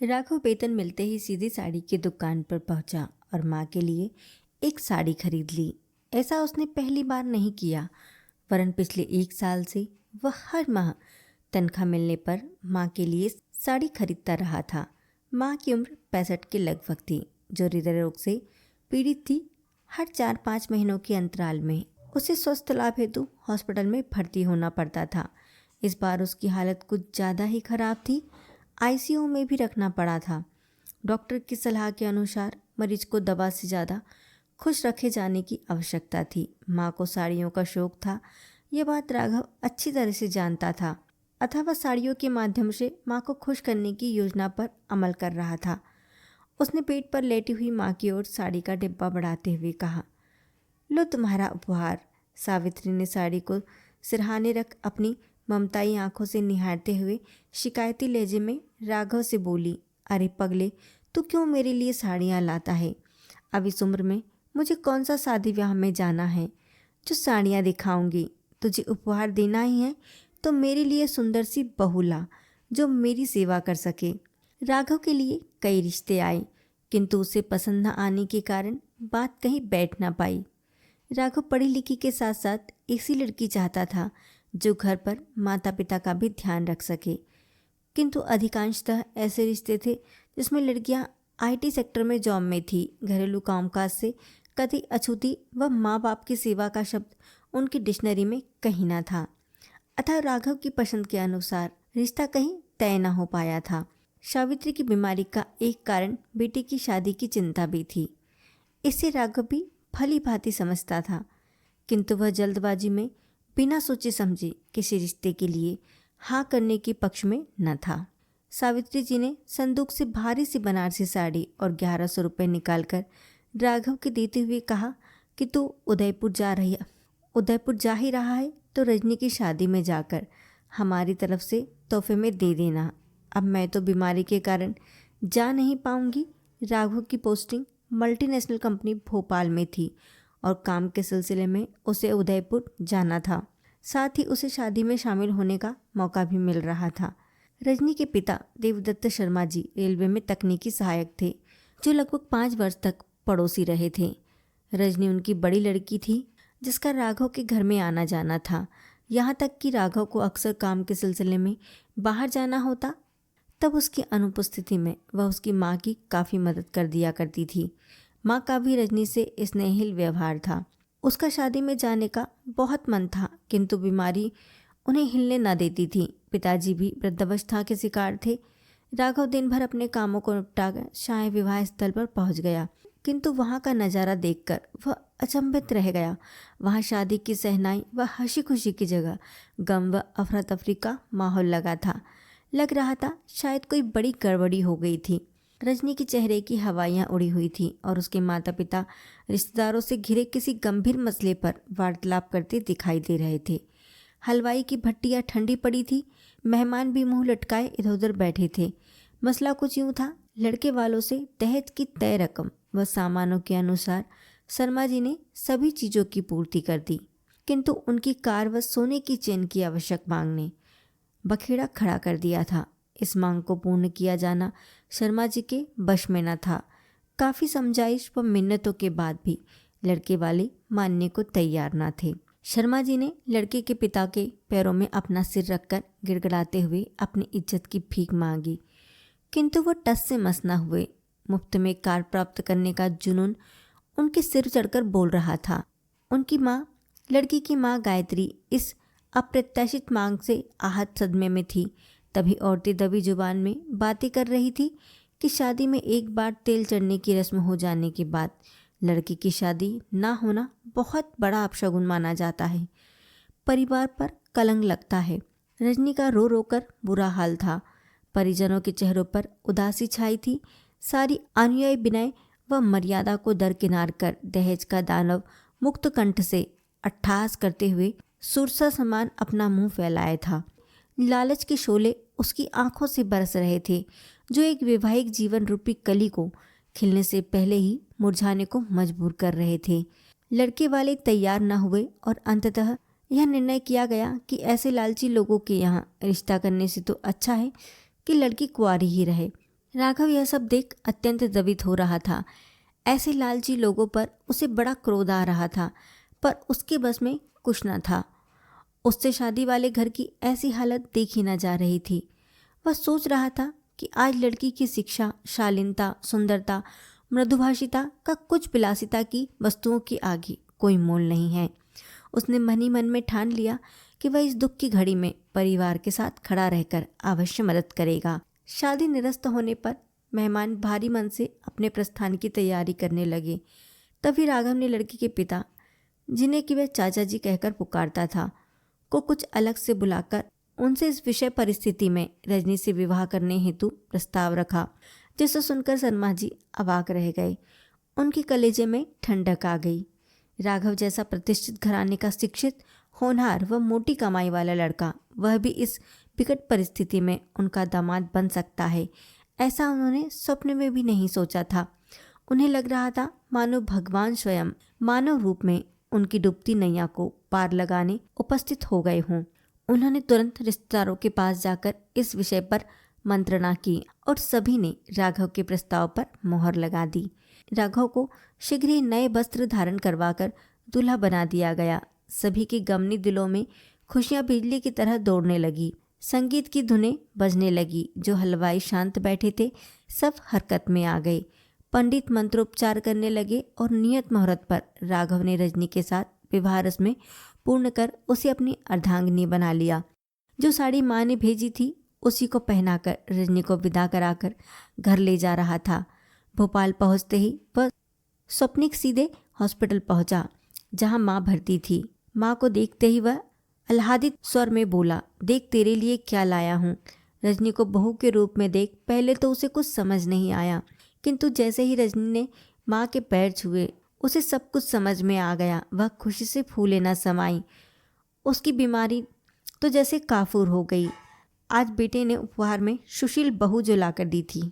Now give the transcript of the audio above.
राघव वेतन मिलते ही सीधी साड़ी की दुकान पर पहुंचा और माँ के लिए एक साड़ी खरीद ली। ऐसा उसने पहली बार नहीं किया, वरन पिछले 1 साल से वह हर माह तनख्वाह मिलने पर माँ के लिए साड़ी खरीदता रहा था। माँ की उम्र 65 के लगभग थी, जो हृदय रोग से पीड़ित थी। हर 4-5 महीनों के अंतराल में उसे स्वस्थ लाभ हेतु हॉस्पिटल में भर्ती होना पड़ता था। इस बार उसकी हालत कुछ ज़्यादा ही खराब थी। आईसीयू में भी रखना पड़ा था। डॉक्टर की सलाह के अनुसार मरीज को दवा से ज़्यादा खुश रखे जाने की आवश्यकता थी। माँ को साड़ियों का शौक था, यह बात राघव अच्छी तरह से जानता था, अतः वह साड़ियों के माध्यम से माँ को खुश करने की योजना पर अमल कर रहा था। उसने पेट पर लेटी हुई माँ की ओर साड़ी का डिब्बा बढ़ाते हुए कहा, लो तुम्हारा उपहार। सावित्री ने साड़ी को सिरहाने रख अपनी ममताई आंखों से निहारते हुए शिकायती लहजे में राघव से बोली, अरे पगले, तू क्यों मेरे लिए साड़ियाँ लाता है? अब इस उम्र में मुझे कौन सा शादी ब्याह में जाना है जो साड़ियाँ दिखाऊंगी? तुझे उपहार देना ही है तो मेरे लिए सुंदर सी बहू ला जो मेरी सेवा कर सके। राघव के लिए कई रिश्ते आए, किंतु उसे पसंद न आने के कारण बात कहीं बैठ ना पाई। राघव पढ़ी लिखी के साथ साथ ऐसी लड़की चाहता था जो घर पर माता पिता का भी ध्यान रख सके, किंतु अधिकांशतः ऐसे रिश्ते थे जिसमें लड़कियां आईटी सेक्टर में जॉब में थी। घरेलू कामकाज से कति अछूती व माँ बाप की सेवा का शब्द उनकी डिक्शनरी में कहीं ना था। अतः राघव की पसंद के अनुसार रिश्ता कहीं तय न हो पाया था। सावित्री की बीमारी का एक कारण बेटी की शादी की चिंता भी थी। इससे राघव भी भली भांति समझता था, किंतु वह जल्दबाजी में बिना सोचे समझे किसी रिश्ते के लिए हाँ करने के पक्ष में न था। सावित्री जी ने संदूक से भारी सी बनारसी साड़ी और 1100 रुपये निकालकर राघव के देते हुए कहा कि तू उदयपुर जा ही रहा है तो रजनी की शादी में जाकर हमारी तरफ से तोहफे में दे देना। अब मैं तो बीमारी के कारण जा नहीं पाऊंगी। राघव की पोस्टिंग मल्टीनेशनल कंपनी भोपाल में थी और काम के सिलसिले में उसे उदयपुर जाना था। साथ ही उसे शादी में शामिल होने का मौका भी मिल रहा था। रजनी के पिता देवदत्त शर्मा जी रेलवे में तकनीकी सहायक थे, जो लगभग 5 वर्ष तक पड़ोसी रहे थे। रजनी उनकी बड़ी लड़की थी जिसका राघव के घर में आना जाना था। यहाँ तक कि राघव को अक्सर काम के सिलसिले में बाहर जाना होता, तब उसकी अनुपस्थिति में वह उसकी माँ की काफ़ी मदद कर दिया करती थी। माँ का भी रजनी से स्नेहिल व्यवहार था। उसका शादी में जाने का बहुत मन था, किंतु बीमारी उन्हें हिलने न देती थी। पिताजी भी वृद्धावस्था के शिकार थे। राघव दिन भर अपने कामों को निपटाकर शाही विवाह स्थल पर पहुंच गया, किंतु वहां का नज़ारा देखकर वह अचंभित रह गया। वहां शादी की सहनाई व हंसी खुशी की जगह गम व अफरा तफरी का माहौल लग रहा था शायद कोई बड़ी गड़बड़ी हो गई थी। रजनी के चेहरे की हवाइयाँ उड़ी हुई थी और उसके माता पिता रिश्तेदारों से घिरे किसी गंभीर मसले पर वार्तालाप करते दिखाई दे रहे थे। हलवाई की भट्टियाँ ठंडी पड़ी थी, मेहमान भी मुंह लटकाए इधर उधर बैठे थे। मसला कुछ यूँ था, लड़के वालों से दहेज की तय रकम व सामानों के अनुसार शर्मा जी ने सभी चीज़ों की पूर्ति कर दी, किंतु उनकी कार व सोने की चेन की आवश्यक मांग ने बखेड़ा खड़ा कर दिया था। इस मांग को पूर्ण किया जाना शर्मा जी के बश में न था। काफ़ी समझाइश व मिन्नतों के बाद भी लड़के वाले मानने को तैयार न थे। शर्मा जी ने लड़के के पिता के पैरों में अपना सिर रखकर गिड़गिड़ाते हुए अपनी इज्जत की भीख मांगी, किंतु वो टस से मस न हुए। मुफ्त में कार प्राप्त करने का जुनून उनके सिर चढ़कर बोल रहा था। उनकी माँ, लड़की की माँ गायत्री, इस अप्रत्याशित मांग से आहत सदमे में थी। तभी औरतें दबी जुबान में बातें कर रही थी कि शादी में एक बार तेल चढ़ने की रस्म हो जाने के बाद लड़की की शादी ना होना बहुत बड़ा अपशगुन माना जाता है, परिवार पर कलंक लगता है। रजनी का रो रो कर बुरा हाल था। परिजनों के चेहरों पर उदासी छाई थी। सारी अनुयायी विनय व मर्यादा को दरकिनार कर दहेज का दानव मुक्त कंठ से अट्टहास करते हुए सुरसा समान अपना मुंह फैलाया था। लालच के शोले उसकी आंखों से बरस रहे थे, जो एक वैवाहिक जीवन रूपी कली को खिलने से पहले ही मुरझाने को मजबूर कर रहे थे। लड़के वाले तैयार न हुए और अंततः यह निर्णय किया गया कि ऐसे लालची लोगों के यहाँ रिश्ता करने से तो अच्छा है कि लड़की कुंवारी ही रहे। राघव यह सब देख अत्यंत द्रवित हो रहा था। ऐसे लालची लोगों पर उसे बड़ा क्रोध आ रहा था, पर उसके बस में कुछ न था। उससे शादी वाले घर की ऐसी हालत देखी न जा रही थी। वह सोच रहा था कि आज लड़की की शिक्षा, शालीनता, सुंदरता, मृदुभाषिता का कुछ विलासिता की वस्तुओं की आगे कोई मोल नहीं है। उसने मन ही मन में ठान लिया कि वह इस दुख की घड़ी में परिवार के साथ खड़ा रहकर अवश्य मदद करेगा। शादी निरस्त होने पर मेहमान भारी मन से अपने प्रस्थान की तैयारी करने लगे। तभी राघव ने लड़की के पिता, जिन्हें कि वह चाचा जी कहकर पुकारता था, को कुछ अलग से बुलाकर उनसे इस विषय परिस्थिति में रजनी से विवाह करने हेतु प्रस्ताव रखा, जिसे सुनकर शर्मा जी अवाक रह गए। उनके कलेजे में ठंडक आ गई। राघव जैसा प्रतिष्ठित घराने का शिक्षित, होनहार व मोटी कमाई वाला लड़का, वह भी इस विकट परिस्थिति में उनका दामाद बन सकता है, ऐसा उन्होंने स्वप्न में भी नहीं सोचा था। उन्हें लग रहा था मानो भगवान स्वयं मानव रूप में उनकी डूबती नैया को पार लगाने उपस्थित हो गए हों। उन्होंने तुरंत रिश्तेदारों के पास जाकर इस विषय पर मंत्रणा की और सभी ने राघव के प्रस्ताव पर मोहर लगा दी। राघव को शीघ्र ही नए वस्त्र धारण करवाकर दूल्हा बना दिया गया। सभी के गमनी दिलों में खुशियां बिजली की तरह दौड़ने लगी। संगीत की धुनें बजने लगी। जो हलवाई शांत बैठे थे, सब हरकत में आ गए। पंडित मंत्रोपचार करने लगे और नियत मुहूर्त पर राघव ने रजनी के साथ विवाह रस्में पूर्ण कर उसे अपनी अर्धांगिनी बना लिया। जो साड़ी माँ ने भेजी थी, उसी को पहनाकर रजनी को विदा कराकर घर ले जा रहा था। भोपाल पहुंचते ही वह स्वप्निक सीधे हॉस्पिटल पहुंचा, जहां माँ भर्ती थी। माँ को देखते ही वह आह्लादित स्वर में बोला, देख तेरे लिए क्या लाया हूँ। रजनी को बहू के रूप में देख पहले तो उसे कुछ समझ नहीं आया, किंतु जैसे ही रजनी ने माँ के पैर छुए, उसे सब कुछ समझ में आ गया। वह खुशी से फूले न समाई। उसकी बीमारी तो जैसे काफूर हो गई। आज बेटे ने उपहार में सुशील बहू जो लाकर दी थी,